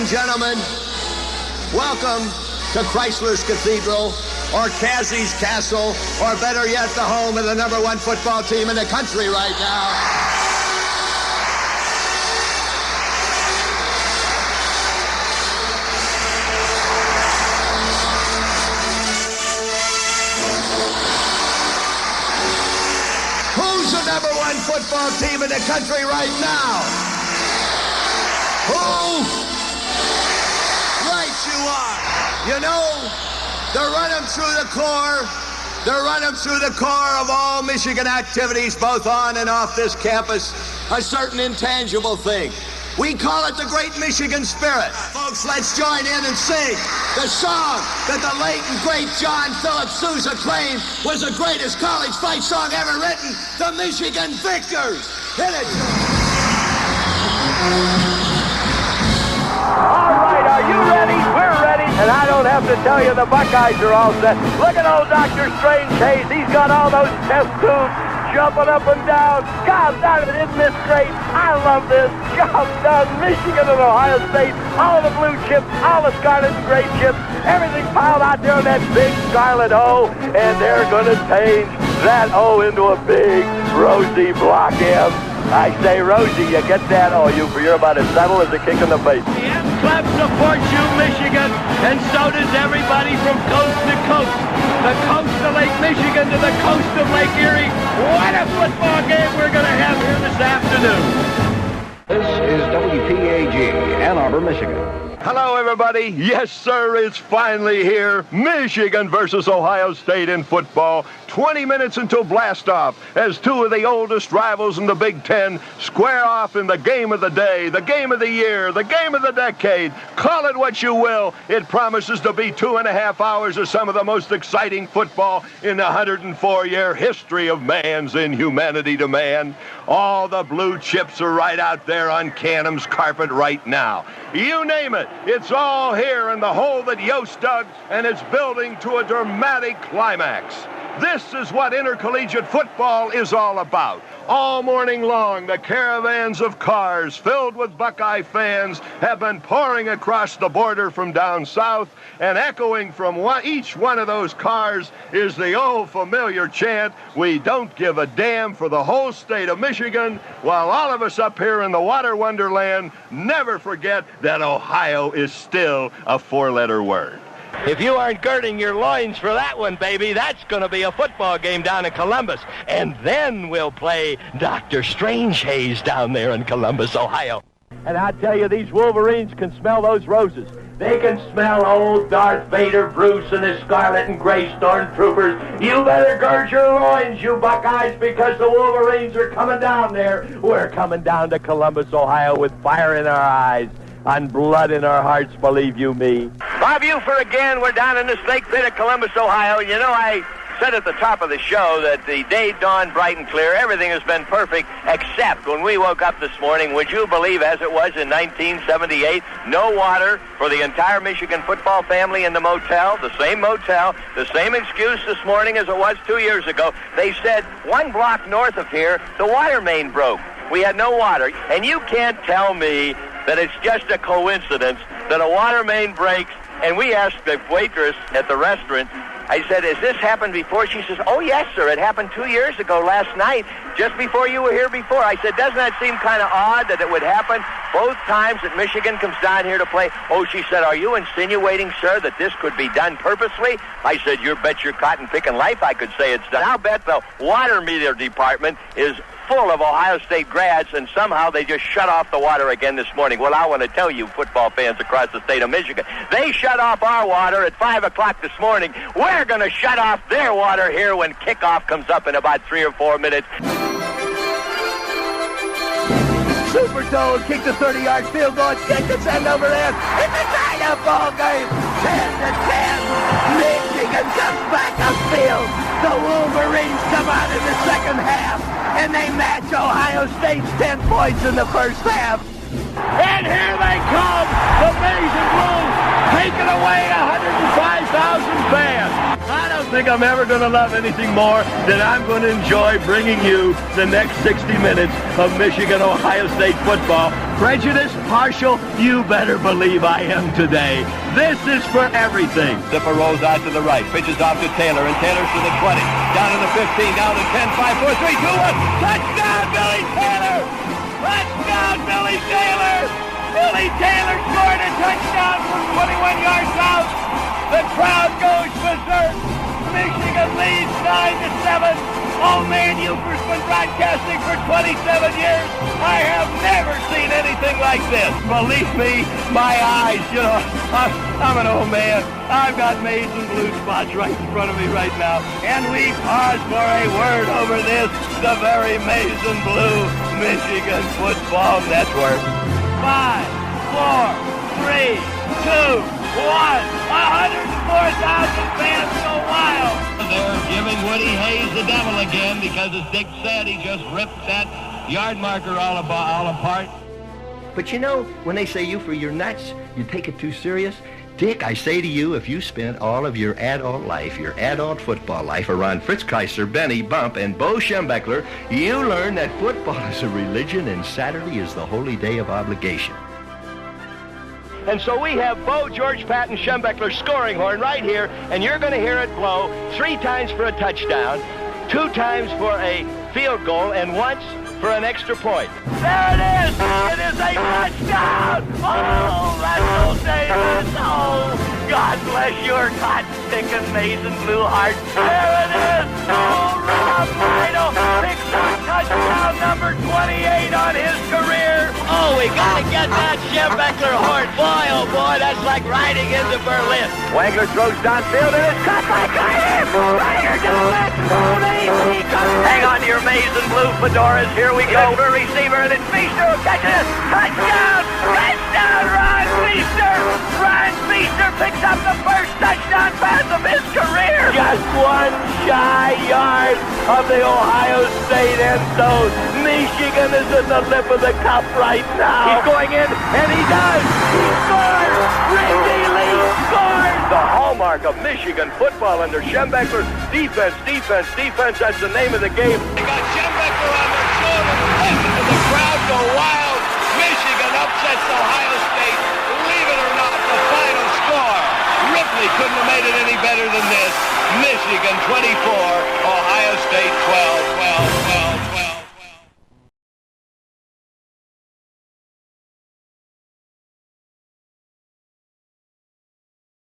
and gentlemen, welcome to Chrysler's Cathedral, or Cassie's Castle, or better yet, the home of the #1 football team in the country right now. Who's the #1 football team in the country right now? Who? Right you are. You know, to run them through the core of all Michigan activities, both on and off this campus, a certain intangible thing. We call it the Great Michigan Spirit. Folks, let's join in and sing the song that the late and great John Philip Sousa claimed was the greatest college fight song ever written, the Michigan Victors. Hit it. All right, are you ready? We're ready. And I don't have to tell you the Buckeyes are all set. Look at old Dr. Strange Hayes. He's got all those test tubes jumping up and down. God darn it, isn't this great? I love this. Job done. Michigan and Ohio State, all the blue chips, all the scarlet and gray chips, everything piled out there in that big scarlet O, and they're going to change that O into a big rosy block M. I say, Rosie, you get that? Oh, you're about as subtle as a kick in the face. The M Club supports you, Michigan, and so does everybody from coast to coast. The coast of Lake Michigan to the coast of Lake Erie. What a football game we're going to have here this afternoon. This is WPAG, Ann Arbor, Michigan. Hello, everybody. Yes, sir, it's finally here. Michigan versus Ohio State in football. 20 minutes until blastoff as two of the oldest rivals in the Big Ten square off in the game of the day, the game of the year, the game of the decade. Call it what you will. It promises to be 2.5 hours of some of the most exciting football in the 104-year history of man's inhumanity to man. All the blue chips are right out there on Canham's carpet right now. You name it, it's all here in the hole that Yost dug, and it's building to a dramatic climax. This is what intercollegiate football is all about. All morning long, the caravans of cars filled with Buckeye fans have been pouring across the border from down south, and echoing from each one of those cars is the old familiar chant, "We don't give a damn," for the whole state of Michigan, while all of us up here in the water wonderland never forget that Ohio is still a four-letter word. If you aren't girding your loins for that one, baby, that's going to be a football game down in Columbus. And then we'll play Dr. Strange Hayes down there in Columbus, Ohio. And I tell you, these Wolverines can smell those roses. They can smell old Darth Vader, Bruce, and his scarlet and gray stormtroopers. You better gird your loins, you Buckeyes, because the Wolverines are coming down there. We're coming down to Columbus, Ohio, with fire in our eyes and blood in our hearts, believe you me. Bob Ufer again. We're down in the snake pit of Columbus, Ohio. You know, I said at the top of the show that the day dawned bright and clear. Everything has been perfect, except when we woke up this morning, would you believe, as it was in 1978, no water for the entire Michigan football family in the motel, the same excuse this morning as it was 2 years ago. They said 1 block north of here, the water main broke. We had no water. And you can't tell me that it's just a coincidence that a water main breaks. And we asked the waitress at the restaurant, I said, has this happened before? She says, oh, yes, sir. It happened 2 years ago last night, just before you were here before. I said, doesn't that seem kind of odd that it would happen both times that Michigan comes down here to play? Oh, she said, are you insinuating, sir, that this could be done purposely? I said, you bet your cotton-picking life I could say it's done. I'll bet the water meter department is full of Ohio State grads, and somehow they just shut off the water again this morning. Well, I want to tell you, football fans across the state of Michigan, they shut off our water at 5 o'clock this morning. We're going to shut off their water here when kickoff comes up in about 3 or 4 minutes. Super Toad kicked a 30-yard field goal. Kick the send over there. It's a tie-up ball game. 10-10. Michigan comes back upfield. The Wolverines come out in the second half, and they match Ohio State's 10 points in the first half. And here they come, the Maize and Blues, taking away 105,000 fans. I don't think think I'm ever going to love anything more than I'm going to enjoy bringing you the next 60 minutes of Michigan-Ohio State football. Prejudiced, partial, you better believe I am today. This is for everything. Zipper rolls out to the right, pitches off to Taylor, and Taylor's to the 20, down to the 15, down to 10, 5, 4, 3, 2, 1. Touchdown, Billy Taylor! Touchdown, Billy Taylor! Billy Taylor scored a touchdown from 21 yards out. The crowd goes berserk. Michigan leads 9-7. Old man Ufer's been broadcasting for 27 years. I have never seen anything like this. Believe me, my eyes, I'm an old man. I've got maize and blue spots right in front of me right now. And we pause for a word over this, the very maize and blue Michigan Football Network. 5, 4, 3, 2, 1. 104,000 fans go wild. They're giving Woody Hayes the devil again because, as Dick said, he just ripped that yard marker all apart. But you know, when they say, Ufer, you're nuts, you take it too serious. Dick, I say to you, if you spent all of your adult life, your adult football life, around Fritz Kreiser, Benny Bump, and Bo Schembechler, you learn that football is a religion and Saturday is the holy day of obligation. And so we have Bo, George, Pat, and Schembechler's scoring horn right here, and you're going to hear it blow 3 times for a touchdown, 2 times for a field goal, and once for an extra point. There it is! It is a touchdown! Oh, Russell Davis! Oh, God bless your cotton-sticking Mason blue heart. There it is! Oh, Rob Rhino picks up touchdown number 28 on his career. Oh, we got to get that Schembechler horn. Boy, oh boy, that's like riding into Berlin. Wangler throws downfield and it's caught by Kyrie. Ryder down it. Hang on to your maize and blue fedoras. Here we go for a receiver, and it's Feaster who catches it. Touchdown! Touchdown, Ron Feaster! Ron Feaster picks up the first touchdown pass of his career. Just 1 shy yard of the Ohio State end zone. Michigan is in the lip of the cup right now. He's going in, and he does. He scores. Ricky Lee scores. The hallmark of Michigan football under Schembechler. Defense, defense, defense. That's the name of the game. They got Schembechler on their shoulder. And the crowd go wild. Michigan upsets Ohio State. Believe it or not, the final score. Ripley couldn't have made it any better than this. Michigan 24, Ohio State 12.